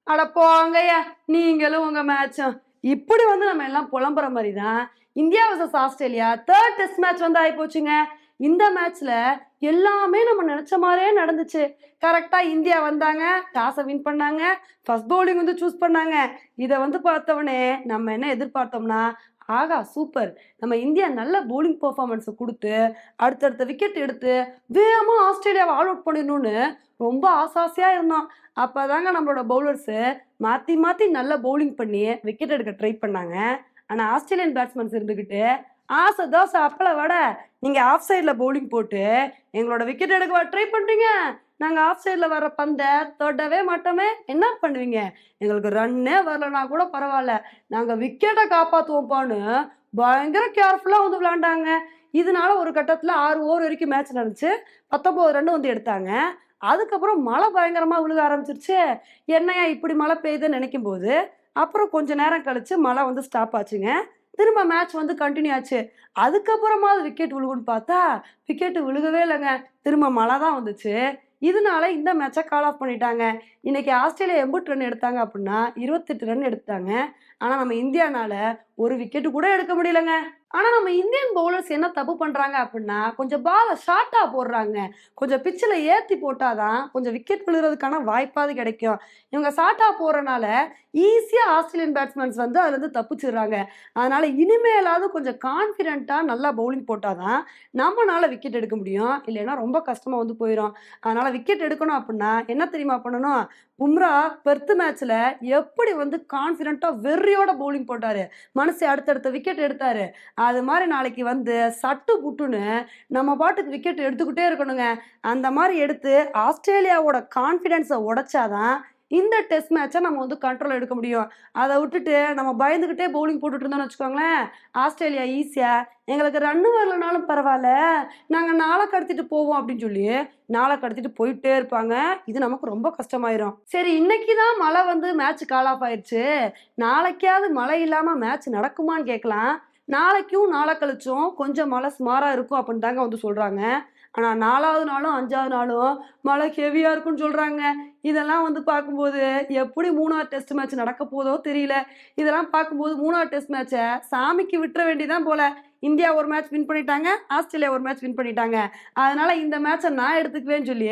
அட போங்கய்யா, நீங்களும் உங்க மேட்சும். இப்படி வந்து நம்ம எல்லாம் புலம்புற மாதிரி தான் India vs Australia third test match வந்து ஆயிப்போச்சுங்க. இந்த மேட்ச்ல எல்லாமே நம்ம நினைச்ச மாதிரியே நடந்துச்சு. கரெக்டா இந்தியா வந்தாங்க, டாஸை வின் பண்ணாங்க, ஃபர்ஸ்ட் பவுலிங் வந்து சூஸ் பண்ணாங்க. இதை வந்து பார்த்தவொடனே நம்ம என்ன எதிர்பார்த்தோம்னா, ஆகா சூப்பர், நம்ம இந்தியா நல்ல பவுலிங் பெர்ஃபார்மன்ஸை கொடுத்து அடுத்தடுத்த விக்கெட் எடுத்து வேகமா ஆஸ்திரேலியாவை ஆல் அவுட் பண்ணிடணும்னு ரொம்ப ஆசாசியா இருந்தோம். அப்பதாங்க நம்மளோட பவுலர்ஸ் மாத்தி மாத்தி நல்ல பவுலிங் பண்ணி விக்கெட் எடுக்க ட்ரை பண்ணாங்க. ஆனா ஆஸ்திரேலியன் பேட்ஸ்மேன்ஸ் இருந்துகிட்டு ஆசை தோசை அப்பள வடை, நீங்க ஆஃப் சைட்ல பவுலிங் போட்டு எங்களோட விக்கெட் எடுக்க ட்ரை பண்றீங்க, நாங்க ஆஃப் சைட்ல வர பந்தை தொடவே மாட்டோமே, என்ன பண்ணுவீங்க, எங்களுக்கு ரன்னே வரலனா கூட பரவாயில்ல, நாங்க விக்கெட்டை காப்பாத்துவோம்ப்பான்னு பயங்கர கேர்ஃபுல்லா வந்து விளையாண்டாங்க. இதனால ஒரு கட்டத்துல 6 ஓவர் வரைக்கும் மேட்ச் நடந்துச்சு. 19 ரன் வந்து எடுத்தாங்க. அதுக்கப்புறம் மழை பயங்கரமா விழுக ஆரம்பிச்சிருச்சு. என்னையா இப்படி மழை பெய்யுதுன்னு நினைக்கும் போது அப்புறம் கொஞ்ச நேரம் கழிச்சு மழை வந்து ஸ்டாப் ஆச்சுங்க. திரும்ப மேட்ச் வந்து கண்டினியூ ஆச்சு. அதுக்கப்புறமா விக்கெட் விழுகுன்னு பார்த்தா விக்கெட் விழுகவே இல்லைங்க. திரும்ப மழை தான் வந்துச்சு. இதனால இந்த மேட்சை கால் ஆஃப் பண்ணிட்டாங்க. இன்னைக்கு ஆஸ்திரேலியா 80 ரன் எடுத்தாங்க அப்படின்னா 28 ரன் எடுத்தாங்க. ஆனா நம்ம இந்தியானால ஒரு விக்கெட் கூட எடுக்க முடியலங்க. ஆனா நம்ம இந்தியன் பவுலர்ஸ் என்ன தப்பு பண்றாங்க அப்படின்னா, கொஞ்சம் பால ஷார்ட்டா போடுறாங்க. கொஞ்சம் பிச்சில் ஏத்தி போட்டாதான் கொஞ்சம் விக்கெட் விழுறதுக்கான வாய்ப்பாவது கிடைக்கும். இவங்க ஷார்ட்டா போறனால ஈஸியா ஆஸ்திரேலியன் பேட்ஸ்மேன்ஸ் வந்து அதுல இருந்து தப்பிச்சிடுறாங்க. அதனால இனிமேலாவது கொஞ்சம் கான்ஃபிடென்ட்டா நல்லா பவுலிங் போட்டாதான் நம்மனால விக்கெட் எடுக்க முடியும். இல்லைன்னா ரொம்ப கஷ்டமா வந்து போயிடும். அதனால விக்கெட் எடுக்கணும் அப்படின்னா என்ன தெரியுமா பண்ணணும்? பும்ரா பெர்த் மேட்ச்ல எப்படி வந்து கான்ஃபிடென்ட்டா வெறியோட பவுலிங் போட்டாரு, மனுஷன் அடுத்தடுத்த விக்கெட் எடுத்தாரு. அது மாதிரி நாளைக்கு வந்து சட்டு புட்டுன்னு நம்ம பாட்டுக்கு விக்கெட் எடுத்துக்கிட்டே இருக்கணுங்க. அந்த மாதிரி எடுத்து ஆஸ்திரேலியாவோட கான்ஃபிடென்ஸை உடைச்சாதான் இந்த டெஸ்ட் மேட்சை நம்ம வந்து கண்ட்ரோல் எடுக்க முடியும். அதை விட்டுட்டு நம்ம பயந்துக்கிட்டே பவுலிங் போட்டுட்டு இருந்தோம்னு வச்சுக்கோங்களேன், ஆஸ்திரேலியா ஈஸியா எங்களுக்கு ரன்னு வரலனாலும் பரவாயில்ல, நாங்கள் நாளை கடத்திட்டு போவோம் அப்படின்னு சொல்லி நாளை கடத்திட்டு போயிட்டே இருப்பாங்க. இது நமக்கு ரொம்ப கஷ்டமாயிரும். சரி, இன்னைக்கு தான் மழை வந்து மேட்ச் கால் ஆஃப் ஆயிடுச்சு, நாளைக்காவது மழை இல்லாம மேட்ச் நடக்குமான்னு கேட்கலாம். நாளைக்கும் நாளை கழிச்சும் கொஞ்சம் மழை சுமாரா இருக்கும் அப்படின்னு தாங்க வந்து சொல்றாங்க. ஆனா 4வது நாளும் 5வது நாளும் மழை ஹெவியா இருக்குன்னு சொல்றாங்க. இதெல்லாம் வந்து பார்க்கும்போது எப்படி 3வது டெஸ்ட் மேட்ச் நடக்க போதோ தெரியல. இதெல்லாம் பார்க்கும்போது 3வது டெஸ்ட் மேட்சை சாமிக்கு விட்டுற வேண்டியதான் போல. இந்தியா ஒரு மேட்ச் வின் பண்ணிட்டாங்க, ஆஸ்திரேலியா ஒரு மேட்ச் வின் பண்ணிட்டாங்க. அதனால இந்த மேட்சை நான் எடுத்துக்குவேன்னு சொல்லி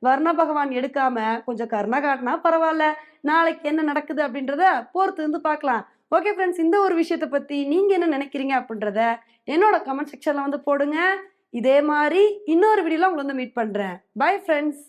வர்ண பகவான் எடுக்காம கொஞ்சம் கருணை காட்டினா பரவாயில்ல. நாளைக்கு என்ன நடக்குது அப்படின்றத பொறுத்து இருந்து பார்க்கலாம். ஓகே ஃப்ரெண்ட்ஸ், இந்த ஒரு விஷயத்தை பத்தி நீங்க என்ன நினைக்கிறீங்க அப்படின்றத என்னோட கமெண்ட் செக்ஷன்ல வந்து போடுங்க. இதே மாதிரி இன்னொரு வீடியோல உங்களை வந்து மீட் பண்றேன். Bye friends.